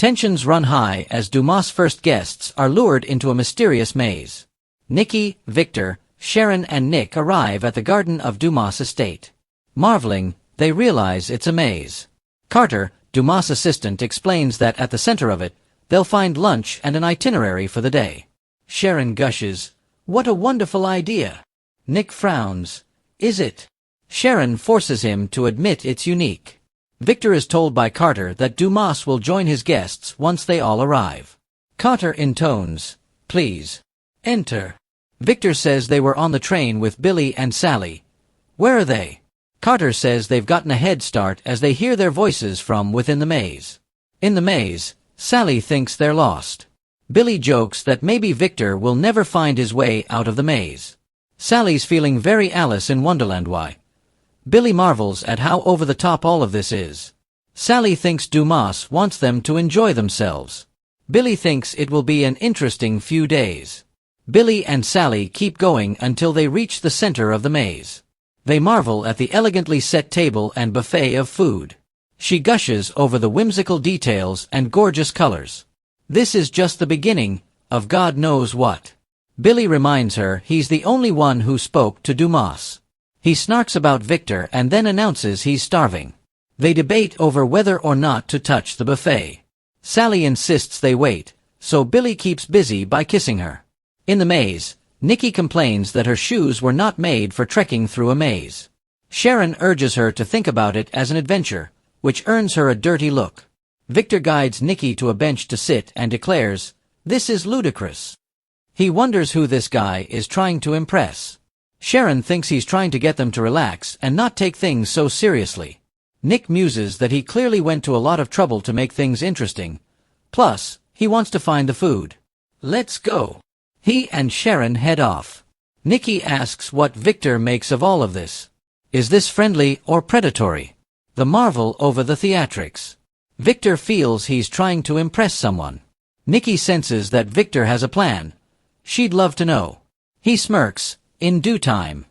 Tensions run high as Dumas' first guests are lured into a mysterious maze. Nikki, Victor, Sharon and Nick arrive at the garden of Dumas' estate. Marveling, they realize it's a maze. Carter, Dumas' assistant, explains that at the center of it, they'll find lunch and an itinerary for the day. Sharon gushes, "What a wonderful idea!" Nick frowns, "Is it?" Sharon forces him to admit it's unique. Victor is told by Carter that Dumas will join his guests once they all arrive. Carter intones, "Please, enter." Victor says they were on the train with Billy and Sally. Where are they? Carter says they've gotten a head start as they hear their voices from within the maze. In the maze, Sally thinks they're lost. Billy jokes that maybe Victor will never find his way out of the maze. Sally's feeling very Alice in Wonderland. Why? Billy marvels at how over the top all of this is. Sally thinks Dumas wants them to enjoy themselves. Billy thinks it will be an interesting few days. Billy and Sally keep going until they reach the center of the maze. They marvel at the elegantly set table and buffet of food. She gushes over the whimsical details and gorgeous colors. This is just the beginning of God knows what. Billy reminds her he's the only one who spoke to Dumas. He snarks about Victor and then announces he's starving. They debate over whether or not to touch the buffet. Sally insists they wait, so Billy keeps busy by kissing her. In the maze, Nikki complains that her shoes were not made for trekking through a maze. Sharon urges her to think about it as an adventure, which earns her a dirty look. Victor guides Nikki to a bench to sit and declares, "This is ludicrous." He wonders who this guy is trying to impress. Sharon thinks he's trying to get them to relax and not take things so seriously. Nick muses that he clearly went to a lot of trouble to make things interesting. Plus, he wants to find the food. "Let's go." He and Sharon head off. Nikki asks what Victor makes of all of this. Is this friendly or predatory? The marvel over the theatrics. Victor feels he's trying to impress someone. Nikki senses that Victor has a plan. She'd love to know. He smirks, in due time.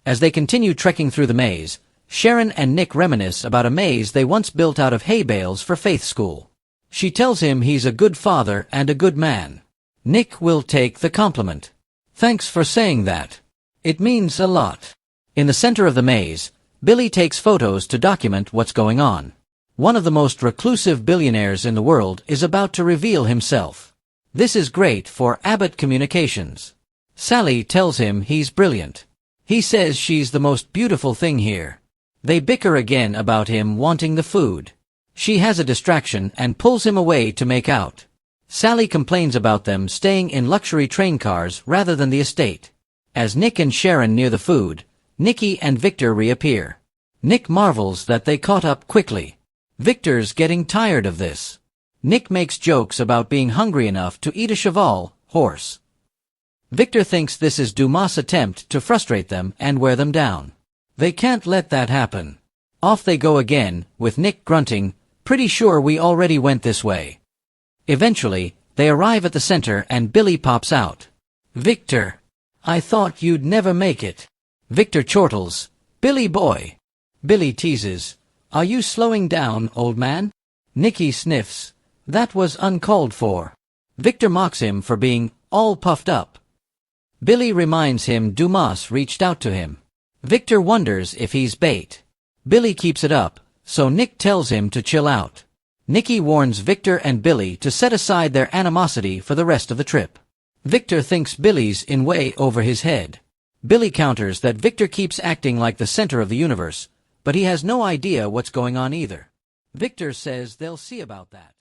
As they continue trekking through the maze, Sharon and Nick reminisce about a maze they once built out of hay bales for faith school. She tells him he's a good father and a good man. Nick will take the compliment. "Thanks for saying that. It means a lot." In the center of the maze, Billy takes photos to document what's going on. One of the most reclusive billionaires in the world is about to reveal himself. This is great for Abbott Communications. Sally tells him he's brilliant. He says she's the most beautiful thing here. They bicker again about him wanting the food. She has a distraction and pulls him away to make out. Sally complains about them staying in luxury train cars rather than the estate. As Nick and Sharon near the food, Nikki and Victor reappear. Nick marvels that they caught up quickly. Victor's getting tired of this. Nick makes jokes about being hungry enough to eat a cheval, horse. Victor thinks this is Dumas' attempt to frustrate them and wear them down. They can't let that happen. Off they go again, with Nick grunting, "Pretty sure we already went this way." Eventually, they arrive at the center and Billy pops out. "Victor, I thought you'd never make it." Victor chortles, "Billy boy." Billy teases, "Are you slowing down, old man?" Nikki sniffs, "That was uncalled for." Victor mocks him for being all puffed up. Billy reminds him Dumas reached out to him. Victor wonders if he's bait. Billy keeps it up, so Nick tells him to chill out. Nikki warns Victor and Billy to set aside their animosity for the rest of the trip. Victor thinks Billy's in way over his head. Billy counters that Victor keeps acting like the center of the universe, but he has no idea what's going on either. Victor says they'll see about that.